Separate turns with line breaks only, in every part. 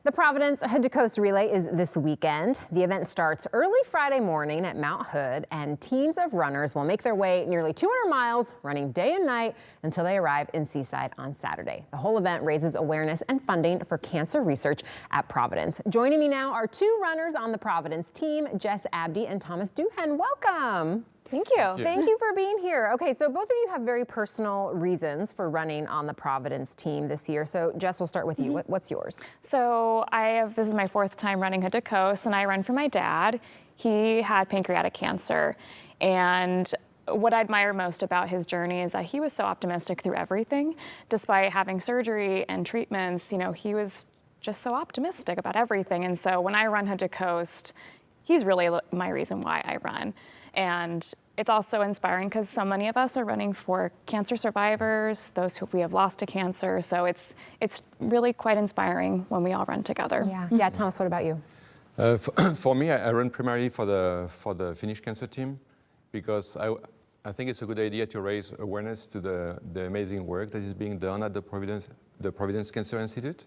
The Providence Hood to Coast Relay is this weekend. The event starts early Friday morning at Mount Hood, and teams of runners will make their way nearly 200 miles, running day and night until they arrive in Seaside on Saturday. The whole event raises awareness and funding for cancer research at Providence. Joining me now are two runners on the Providence team, Jess Abdi and Thomas Duhan. Welcome.
Thank you.
Thank you for being here. Okay, so both of you have very personal reasons for running on the Providence team this year. So Jess, we'll start with you. What's yours?
So this is my fourth time running Hood to Coast, and I run for my dad. He had pancreatic cancer, and what I admire most about his journey is that he was so optimistic through everything. Despite having surgery and treatments, he was just so optimistic about everything. And so when I run Hood to Coast, he's really my reason why I run. And it's also inspiring because so many of us are running for cancer survivors, those who we have lost to cancer. So it's really quite inspiring when we all run together.
Yeah. Thomas, what about you?
For me, I run primarily for the Finnish cancer team because I think it's a good idea to raise awareness to the amazing work that is being done at the Providence Cancer Institute.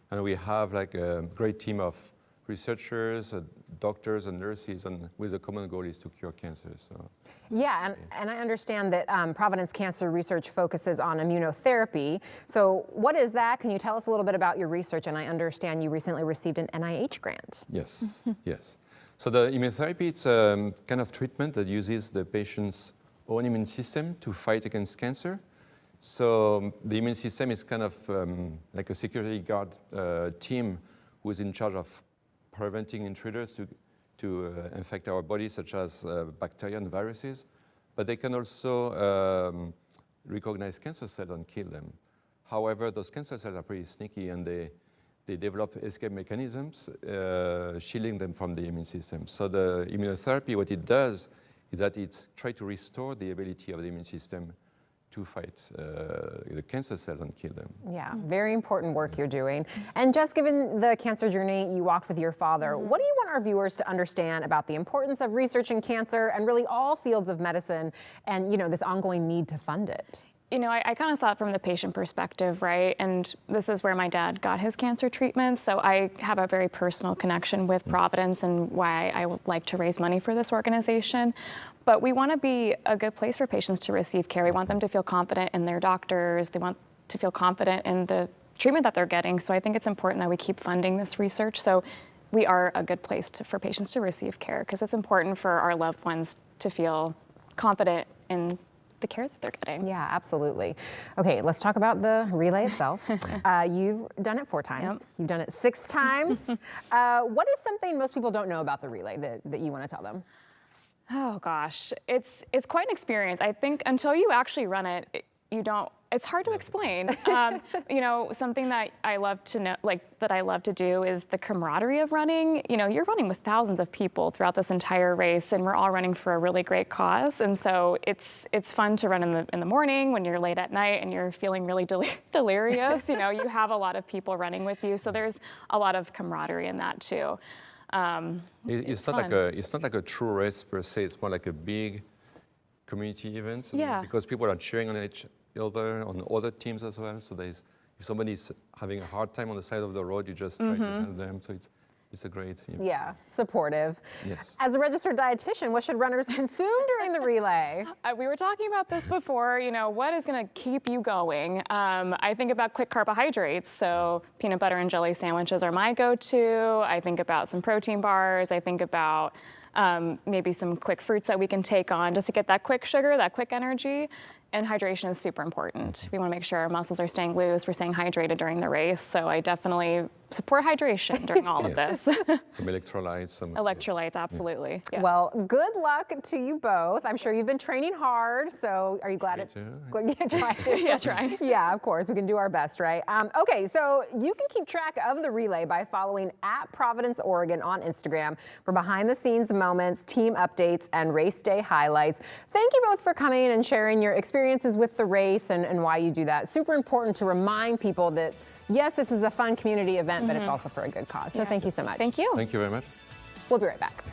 And we have like a great team of researchers, doctors and nurses, and with a common goal is to cure cancer. So.
Yeah, and I understand that Providence Cancer Research focuses on immunotherapy. So what is that? Can you tell us a little bit about your research? And I understand you recently received an NIH grant.
Yes, yes. So the immunotherapy, it's a kind of treatment that uses the patient's own immune system to fight against cancer. So the immune system is kind of like a security guard team who is in charge of preventing intruders to infect our body, such as bacteria and viruses. But they can also recognize cancer cells and kill them. However, those cancer cells are pretty sneaky, and they develop escape mechanisms, shielding them from the immune system. So the immunotherapy, what it does is that it tries to restore the ability of the immune system to fight the cancer cells and kill them.
Yeah, very important work you're doing. And just given the cancer journey you walked with your father, what do you want our viewers to understand about the importance of researching cancer and really all fields of medicine and, this ongoing need to fund it?
I kind of saw it from the patient perspective, right? And this is where my dad got his cancer treatment. So I have a very personal connection with Providence and why I would like to raise money for this organization. But we want to be a good place for patients to receive care. We want them to feel confident in their doctors. They want to feel confident in the treatment that they're getting. So I think it's important that we keep funding this research. So we are a good place for patients to receive care, because it's important for our loved ones to feel confident in the care that they're getting.
Yeah, absolutely. Okay, let's talk about the relay itself. You've done it 4 times.
Yep.
You've done it 6 times. What is something most people don't know about the relay that you want to tell them?
Oh gosh, it's quite an experience. I think until you actually run it, it's hard to explain. Something that I love to know, that I love to do is the camaraderie of running. You're running with thousands of people throughout this entire race, and we're all running for a really great cause. And so it's fun to run in the morning when you're late at night and you're feeling really delirious. You have a lot of people running with you, so there's a lot of camaraderie in that too.
It's not like a true race per se. It's more like a big community event.
Yeah.
Because people are cheering on each other, on other teams as well. So if somebody's having a hard time on the side of the road, you just try to help them. So it's a great team.
Yeah, supportive.
Yes.
As a registered dietitian, what should runners consume during the relay?
We were talking about this before, what is going to keep you going? I think about quick carbohydrates, so peanut butter and jelly sandwiches are my go-to. I think about some protein bars. I think about maybe some quick fruits that we can take on just to get that quick sugar, that quick energy. And hydration is super important. We want to make sure our muscles are staying loose, we're staying hydrated during the race. So I definitely support hydration during all of this.
Some electrolytes.
Electrolytes, absolutely. Yes.
Well, good luck to you both. I'm sure you've been training hard. So are you glad
Trying.
Yeah, of course. We can do our best, right? Okay, so you can keep track of the relay by following @Providence Oregon on Instagram for behind-the-scenes moments, team updates, and race day highlights. Thank you both for coming and sharing your experiences with the race and why you do that. Super important to remind people that, yes, this is a fun community event, but it's also for a good cause. So thank you so much.
Thank you.
Thank you very much.
We'll be right back.